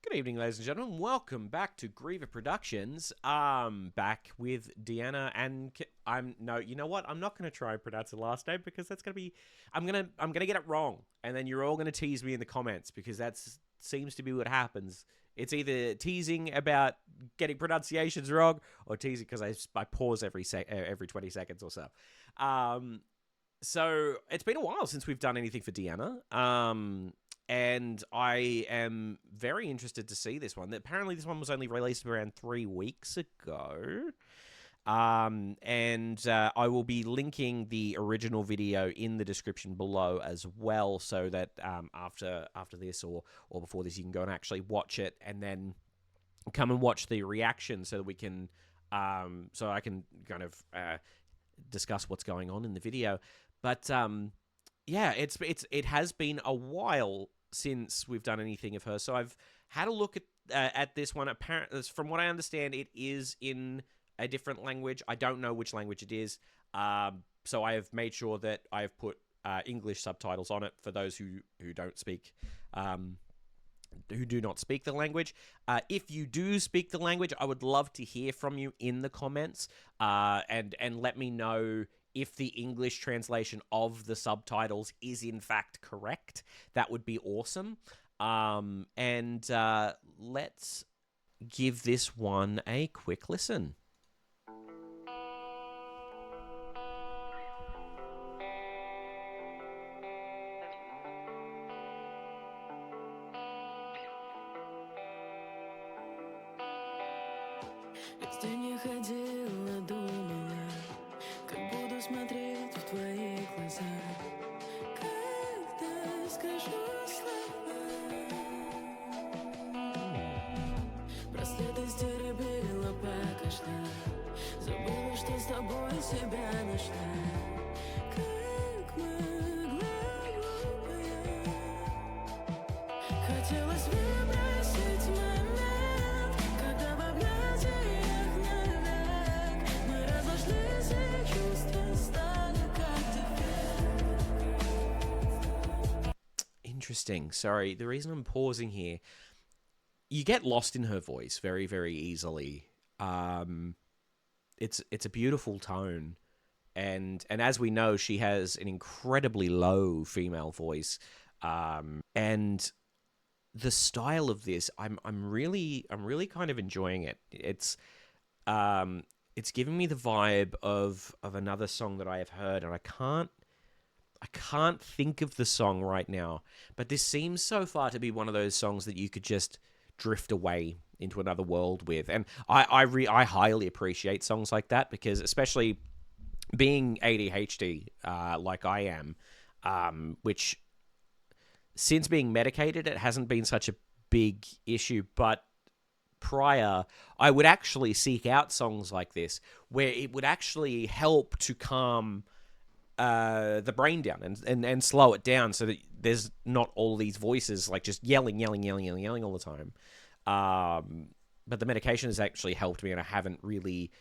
Good evening, ladies and gentlemen. Welcome back to Griever Productions. Back with Diana and you know what? I'm not gonna try and pronounce the last name because that's gonna be I'm gonna get it wrong, and then you're all gonna tease me in the comments because that seems to be what happens. It's either teasing about getting pronunciations wrong or teasing because I pause every 20 seconds or so. So it's been a while since we've done anything for Diana. And I am very interested to see this one. Apparently, this one was only released around 3 weeks ago. I will be linking the original video in the description below as well, so that after this or before this, you can go and actually watch it, and then come and watch the reaction, so that we can so I can kind of discuss what's going on in the video. But yeah, it has been a while since we've done anything of her, so I've had a look at this one. Apparently, from what I understand, it is in a different language. I don't know which language it is, so I have made sure that I have put English subtitles on it for those who don't speak, who do not speak the language. If you do speak the language, I would love to hear from you in the comments, and let me know if the English translation of the subtitles is in fact correct. That would be awesome. Let's give this one a quick listen. Ты не ходила, думала, как буду смотреть в твои глаза, когда скажу слова. Браслеты стеребила пока шла, забыла, что с тобой себя нашла. Как могла глупая, хотелось выбросить момент, когда в объятиях навек мы разошлись и чувства стали как теперь. Interesting. Sorry, the reason I'm pausing here, you get lost in her voice very, very easily. It's a beautiful tone, and as we know, she has an incredibly low female voice, and the style of this, I'm really kind of enjoying it. It's giving me the vibe of another song that I have heard, and I can't think of the song right now, but this seems so far to be one of those songs that you could just drift away into another world with. And I highly appreciate songs like that, because especially being ADHD, like I am, which since being medicated, it hasn't been such a big issue, but prior, I would actually seek out songs like this, where it would actually help to calm the brain down and slow it down, so that there's not all these voices like just yelling all the time. But the medication has actually helped me, and I haven't really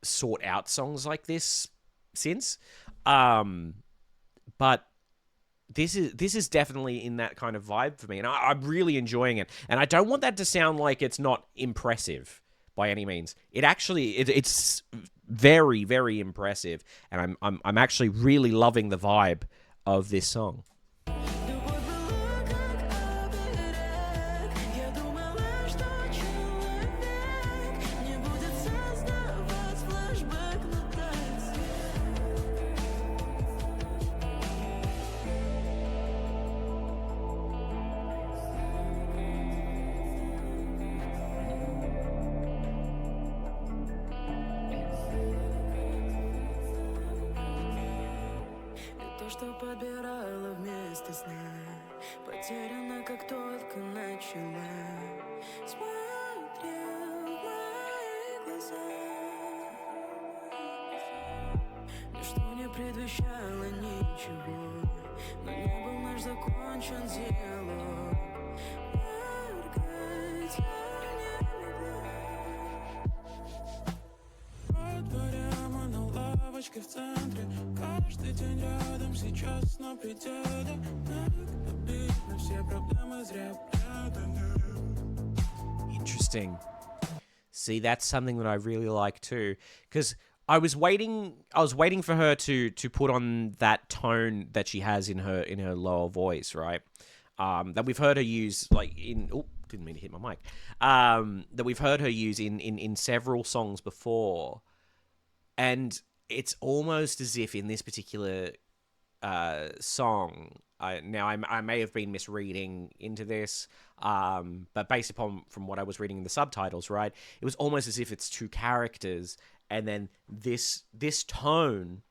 sought out songs like this since. But this is definitely in that kind of vibe for me, and I'm really enjoying it. And I don't want that to sound like it's not impressive by any means. It actually it's very, very impressive, and I'm actually really loving the vibe of this song. Что подбирала вместо сна, потеряна, как только начала. Смотрел в мои глаза, ничто не предвещало ничего, но не был наш закончен диалог. Моргать я не могла. Во дворе мы на лавочке в центре, каждый день рядом, сейчас на пределе. Так обидно, все проблемы зря прятаны. Interesting. See, that's something that I really like too, because I was waiting for her to put on that tone that she has in her lower voice, right? That we've heard her use, like in didn't mean to hit my mic. That we've heard her use in several songs before, and it's almost as if in this particular song. I may have been misreading into this, but based upon from what I was reading in the subtitles, right, it was almost as if it's two characters, and then this tone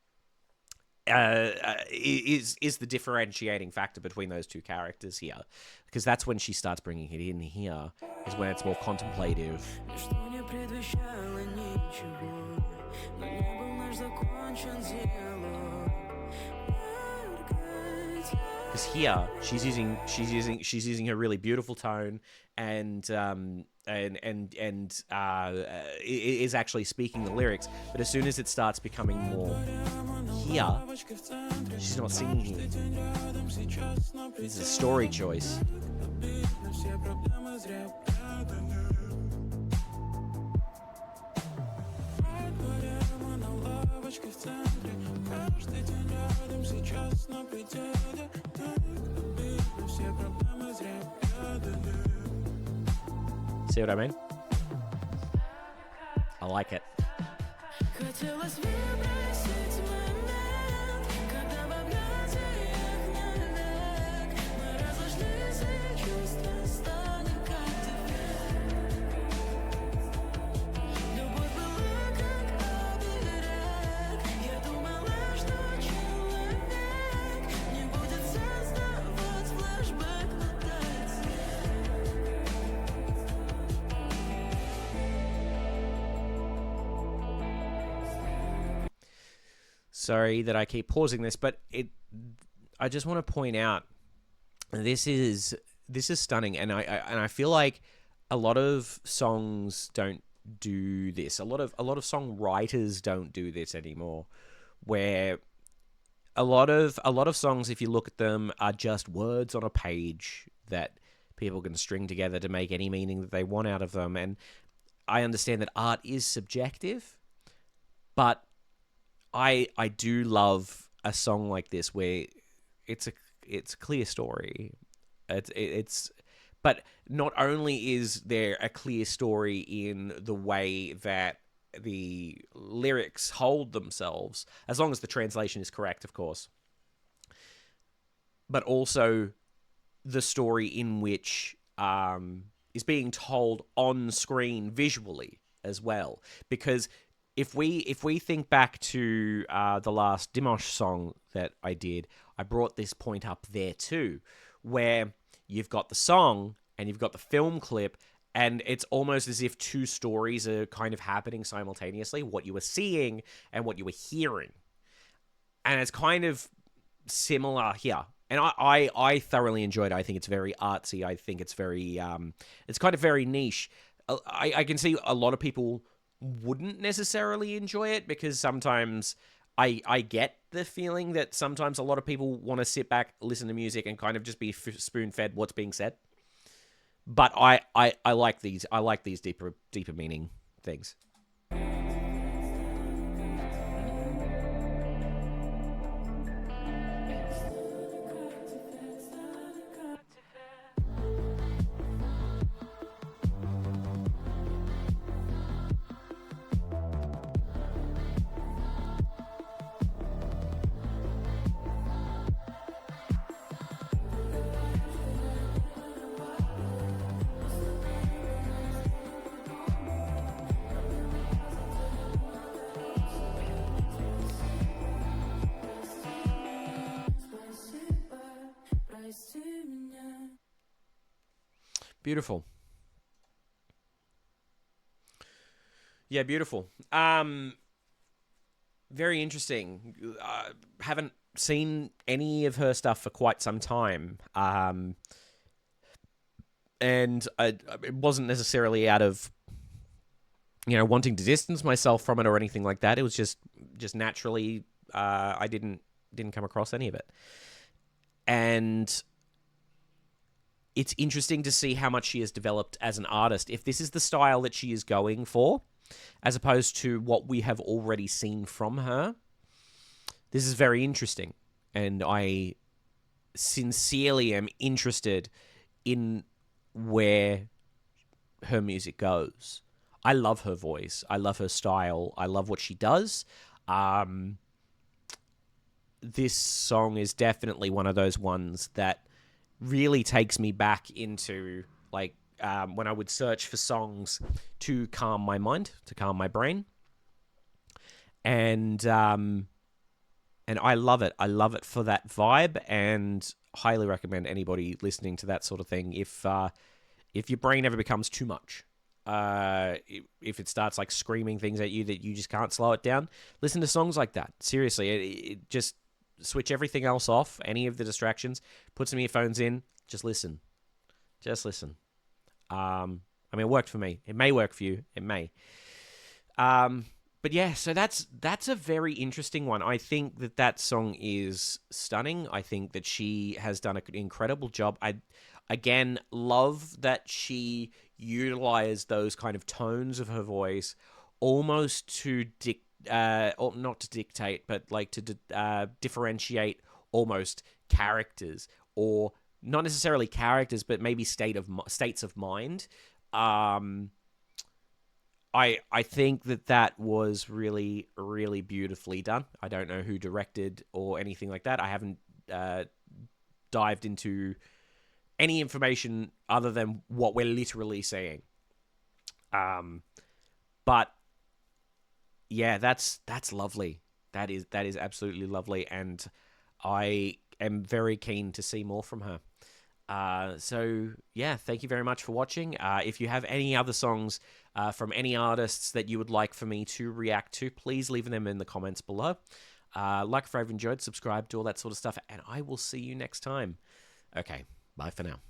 is the differentiating factor between those two characters here, because that's when she starts bringing it in. Here is when it's more contemplative. Because here she's using her really beautiful tone, and is actually speaking the lyrics. But as soon as it starts becoming more here, she's not singing here. This is a story choice. See what I mean? I like it. Sorry that I keep pausing this, but I just want to point out this is stunning, and I feel like a lot of songs don't do this. A lot of songwriters don't do this anymore, where a lot of songs, if you look at them, are just words on a page that people can string together to make any meaning that they want out of them. And I understand that art is subjective, but I do love a song like this where it's a clear story. But not only is there a clear story in the way that the lyrics hold themselves, as long as the translation is correct, of course, but also the story in which is being told on screen visually as well. Because if we think back to the last Dimash song that I did, I brought this point up there too, where you've got the song and you've got the film clip, and it's almost as if two stories are kind of happening simultaneously, what you were seeing and what you were hearing. And it's kind of similar here. And I thoroughly enjoyed it. I think it's very artsy. I think it's very, it's kind of very niche. I can see a lot of people wouldn't necessarily enjoy it, because sometimes I get the feeling that sometimes a lot of people want to sit back, listen to music, and kind of just be spoon-fed what's being said. But I like these. I like these deeper meaning things. Beautiful. Yeah, beautiful. Very interesting. Haven't seen any of her stuff for quite some time. And it wasn't necessarily out of, wanting to distance myself from it or anything like that. It was just naturally, I didn't come across any of it. And it's interesting to see how much she has developed as an artist. If this is the style that she is going for, as opposed to what we have already seen from her, this is very interesting. And I sincerely am interested in where her music goes. I love her voice. I love her style. I love what she does. This song is definitely one of those ones that really takes me back into like when I would search for songs to calm my mind, to calm my brain, and I love it. I love it for that vibe, and highly recommend anybody listening to that sort of thing. If your brain ever becomes too much, if it starts like screaming things at you that you just can't slow it down, listen to songs like that. Seriously, it just switch everything else off, any of the distractions, put some earphones in, just listen. Just listen. I mean, it worked for me. It may work for you. It may. But yeah, so that's a very interesting one. I think that song is stunning. I think that she has done an incredible job. I, again, love that she utilized those kind of tones of her voice almost to or not to dictate, but like to differentiate almost characters, or not necessarily characters, but maybe states of mind. I think that was really, really beautifully done. I don't know who directed or anything like that. I haven't dived into any information other than what we're literally seeing. But yeah, that's lovely. That is absolutely lovely, and I am very keen to see more from her. So yeah, thank you very much for watching. If you have any other songs from any artists that you would like for me to react to, please leave them in the comments below. Like if I've enjoyed, subscribe, do all that sort of stuff, and I will see you next time. Okay, bye for now.